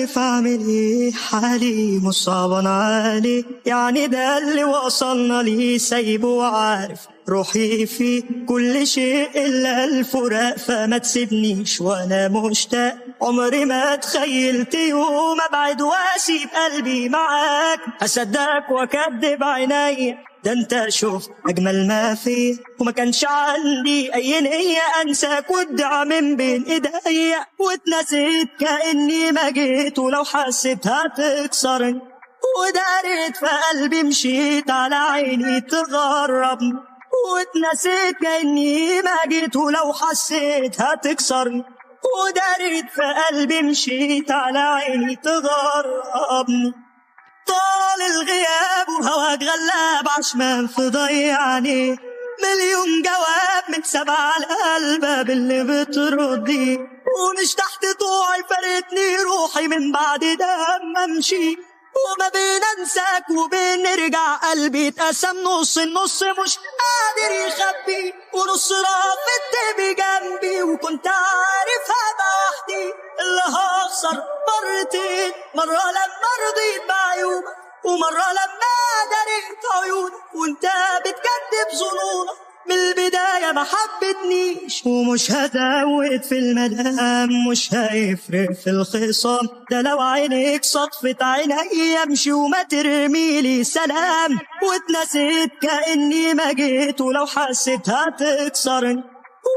عارف اعمل ايه، حالي مش صعبان عليه، يعني ده اللي وصلنا ليه، سايبه وعارف روحي في كل شيء الا الفراق، فما تسيبنيش وانا مشتاق، عمري ما تخيلت يوم ابعد واسيب قلبي معاك، اصدقك واكدب عيني، ده انت شفت اجمل ما فيه، وما كانش عندي اي نية انساك وادعى من بين ايديا، واتنسيت كاني ما جيت، ولو حسيت هتكسرني ودارت في قلبي، مشيت على عيني تغربني، واتنسيت كاني ما جيت، ولو حسيت هتكسرني ودارت في قلبي، مشيت على عيني تغربني. طال الغياب وهواك غلاب عشمان في ضيعني، مليون جواب متسابع على الباب اللي بتردي، ومش تحت طوعي فارقتني روحي من بعد دم امشي، وما بين انساك وبين نرجع قلبي اتقسم نص، النص مش قادر يخبي، ونص رافضت بجنبي، وكنت عارف هبقى وحدي اللي هخسر مرتين، مرة لما رضيت بعيوبك ومرة لما دريت عيونك، وانت بتكذب ظنونك من البداية ما حبتنيش، ومش هزود في المدام، مش هيفرق في الخصام، ده لو عينيك صدفت عيني امشي وما ترميلي سلام، واتنسيت كأني ما جيت، ولو حسيت هتكسرني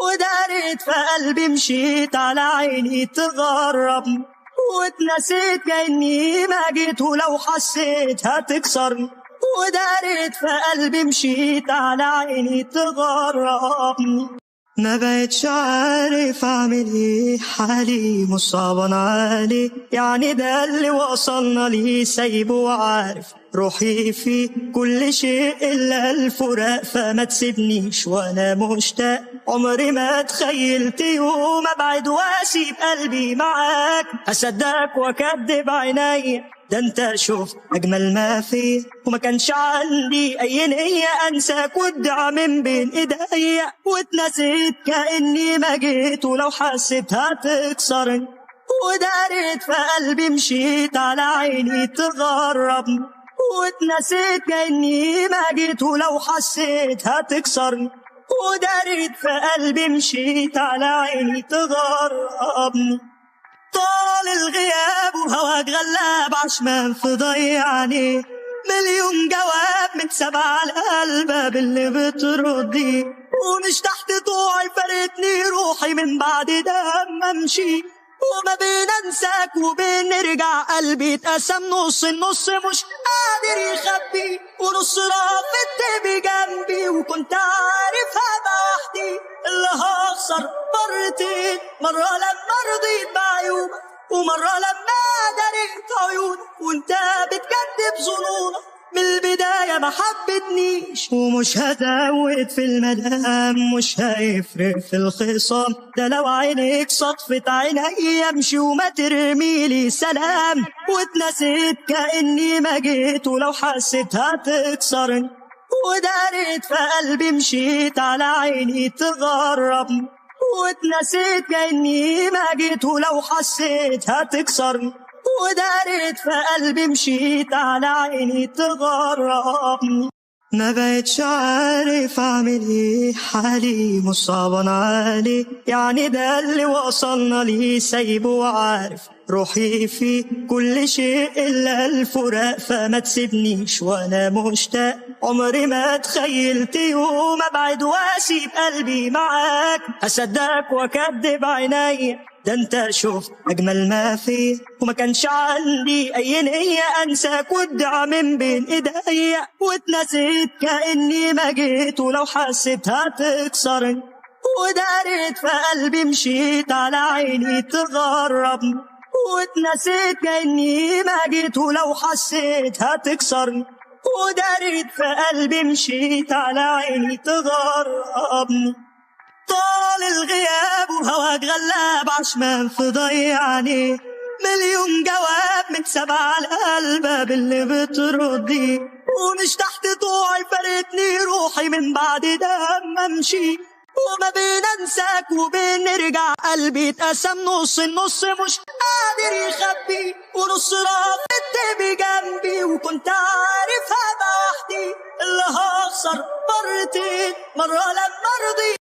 ودارت في قلبي، مشيت على عيني تغربني، واتنسيت كأني ما جيت، ولو حسيت هتكسرني ودارت في قلبي، مشيت على عيني تغربني. ما بقتش عارف اعمل ايه، حالي مش صعبان عليه، يعني ده اللي وصلنا ليه، سايبه وعارف روحي في كل شيء الا الفراق، فما تسيبنيش وانا مشتاق، عمري ما تخيلت يوم ابعد واسيب قلبي معاك، اصدقك واكدب عيني، ده انت شفت اجمل ما فيه، وما كانش عندي اي نية انساك وادعى من بين ايديا، واتنسيت كاني ما جيت، ولو حسيت هتكسرني ودارت في قلبي، مشيت على عيني تغربني، واتنسيت كاني ما جيت، ولو حسيت هتكسرني ودارت في قلبي، مشيت على عيني تغربني. طال الغياب وهواك غلاب عشمان في ضيعني، مليون جواب متسابع على الباب اللي بتردي، ومش تحت طوعي فارقتني روحي من بعد دم امشي، وما بين انساك وبين نرجع قلبي اتقسم نص، النص مش قادر يخبي، ونص رافضت بجنبي، وكنت عارف هبقى وحدي اللي هخسر مرتين، مرة لما رضيت بعيوبك ومرة لما دريت عيونك، وانت بتكذب ظنونك من البداية ما حبتنيش، ومش هزود في المدام، مش هيفرق في الخصام، ده لو عينيك صدفت عيني امشي وما ترميلي سلام، واتنسيت كأني ما جيت، ولو حسيت هتكسرني ودارت في قلبي، مشيت على عيني تغربني، واتنسيت كأني ما جيت، ولو حسيت هتكسرني ودارت في قلبي، مشيت على عيني تغربني. ما بقتش عارف اعمل ايه، حالي مش صعبان عليه، يعني ده اللي وصلنا ليه، سايبه وعارف روحي في كل شيء الا الفراق، فما تسيبنيش وانا مشتاق، عمري ما تخيلت يوم ابعد واسيب قلبي معاك، اصدقك واكدب عيني، ده انت شفت اجمل ما فيه، وما كانش عندي اي نية انساك وادعى من بين ايديا، واتنسيت كأني ما جيت، ولو حسيت هتكسرني ودارت في قلبي، مشيت على عيني تغربني، واتنسيت كأني ما جيت، ولو حسيت هتكسرني ودارت في قلبي، مشيت على عيني تغربني. طال الغياب وهواك غلاب عشمان في ضيعني، مليون جواب متسابع على الباب اللي بتردي، ومش تحت طوعي فارقتني روحي من بعد دم امشي، وما بننساك وبنرجع قلبي اتقسم نص، النص مش قادر يخبي، ونص رافضت بجنبي، وكنت عارف هبقى وحدي اللي هخسر مرتين، مرة لما رضيت